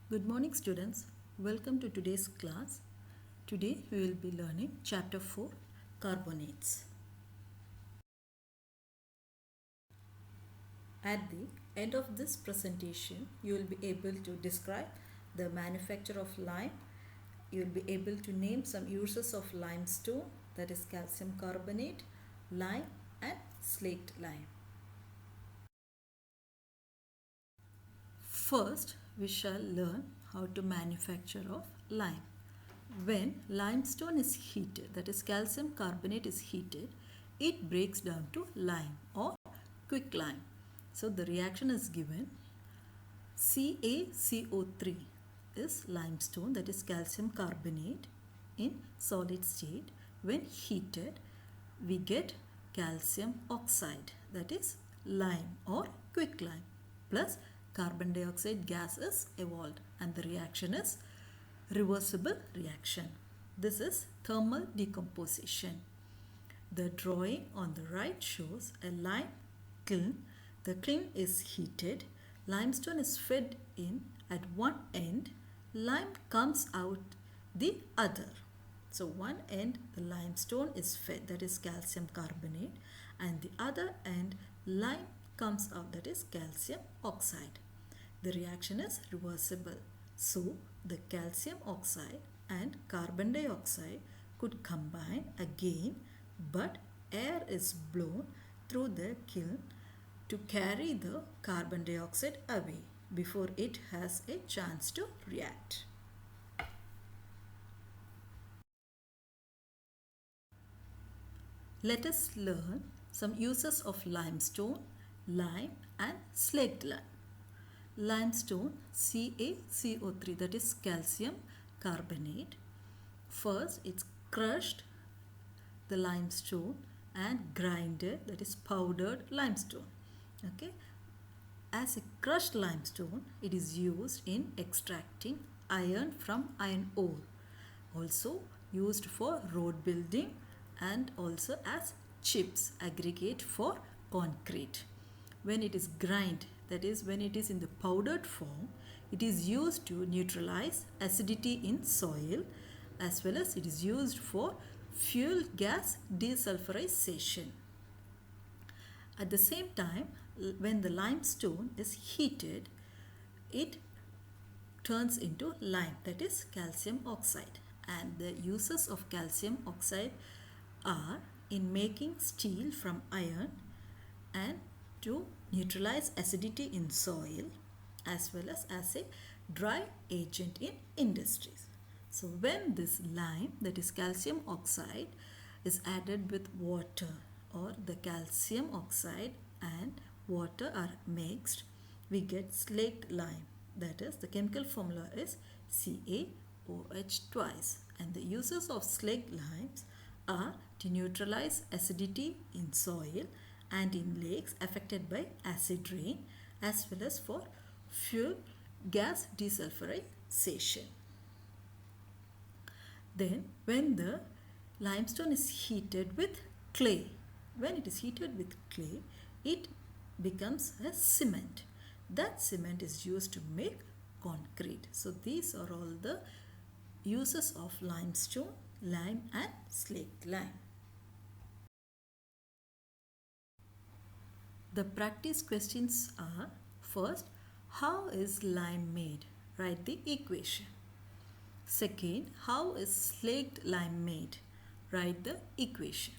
Good morning students. Welcome to today's class. Today we will be learning chapter 4 carbonates. At the end of this presentation you will be able to describe the manufacture of lime. You will be able to name some uses of limestone, that is calcium carbonate, lime and slaked lime. First we shall learn how to manufacture of lime. When limestone is heated, that is calcium carbonate is heated, it breaks down to lime or quicklime. So the reaction is given CaCO3 is limestone, that is calcium carbonate in solid state. When heated, we get calcium oxide, that is lime or quicklime, plus carbon dioxide gas is evolved, and the reaction is reversible reaction. This is thermal decomposition. The drawing on the right shows a lime kiln. The kiln is heated. Limestone is fed in at one end. Lime comes out the other. So one end the limestone is fed, that is calcium carbonate, and the other end lime comes out, that is calcium oxide. The reaction is reversible. So the calcium oxide and carbon dioxide could combine again, but air is blown through the kiln to carry the carbon dioxide away before it has a chance to react. Let us learn some uses of limestone, lime and slaked lime. Limestone CaCO3, that is calcium carbonate. First it's crushed the limestone and grinded, that is powdered limestone. Okay, as a crushed limestone it is used in extracting iron from iron ore, also used for road building and also as chips aggregate for concrete. When it is grind, that is when it is in the powdered form, it is used to neutralize acidity in soil, as well as it is used for fuel gas desulfurization. At the same time, when the limestone is heated, it turns into lime, that is calcium oxide. And the uses of calcium oxide are in making steel from iron and to neutralize acidity in soil, as well as a dry agent in industries. So when this lime, that is calcium oxide, is added with water, or the calcium oxide and water are mixed, we get slaked lime. That is, the chemical formula is CaOH twice. And the uses of slaked limes are to neutralize acidity in soil and in lakes affected by acid rain, as well as for fuel gas desulfurization. Then when the limestone is heated with clay, when it is heated with clay, it becomes a cement. That cement is used to make concrete. So these are all the uses of limestone, lime and slaked lime. The practice questions are: first, how is lime made? Write the equation. Second, how is slaked lime made? Write the equation.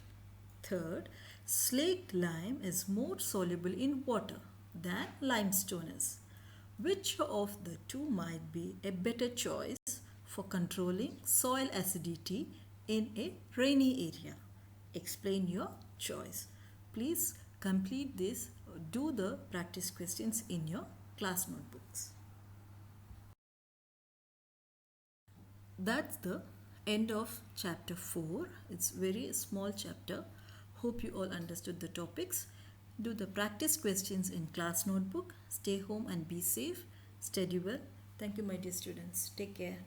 Third, slaked lime is more soluble in water than limestone is. Which of the two might be a better choice for controlling soil acidity in a rainy area? Explain your choice. Please complete this, do the practice questions in your class notebooks. That's the end of chapter 4. It's very small chapter. Hope you all understood the topics. Do the practice questions in class notebook. Stay home and be safe. Study well. Thank you, my dear students. Take care.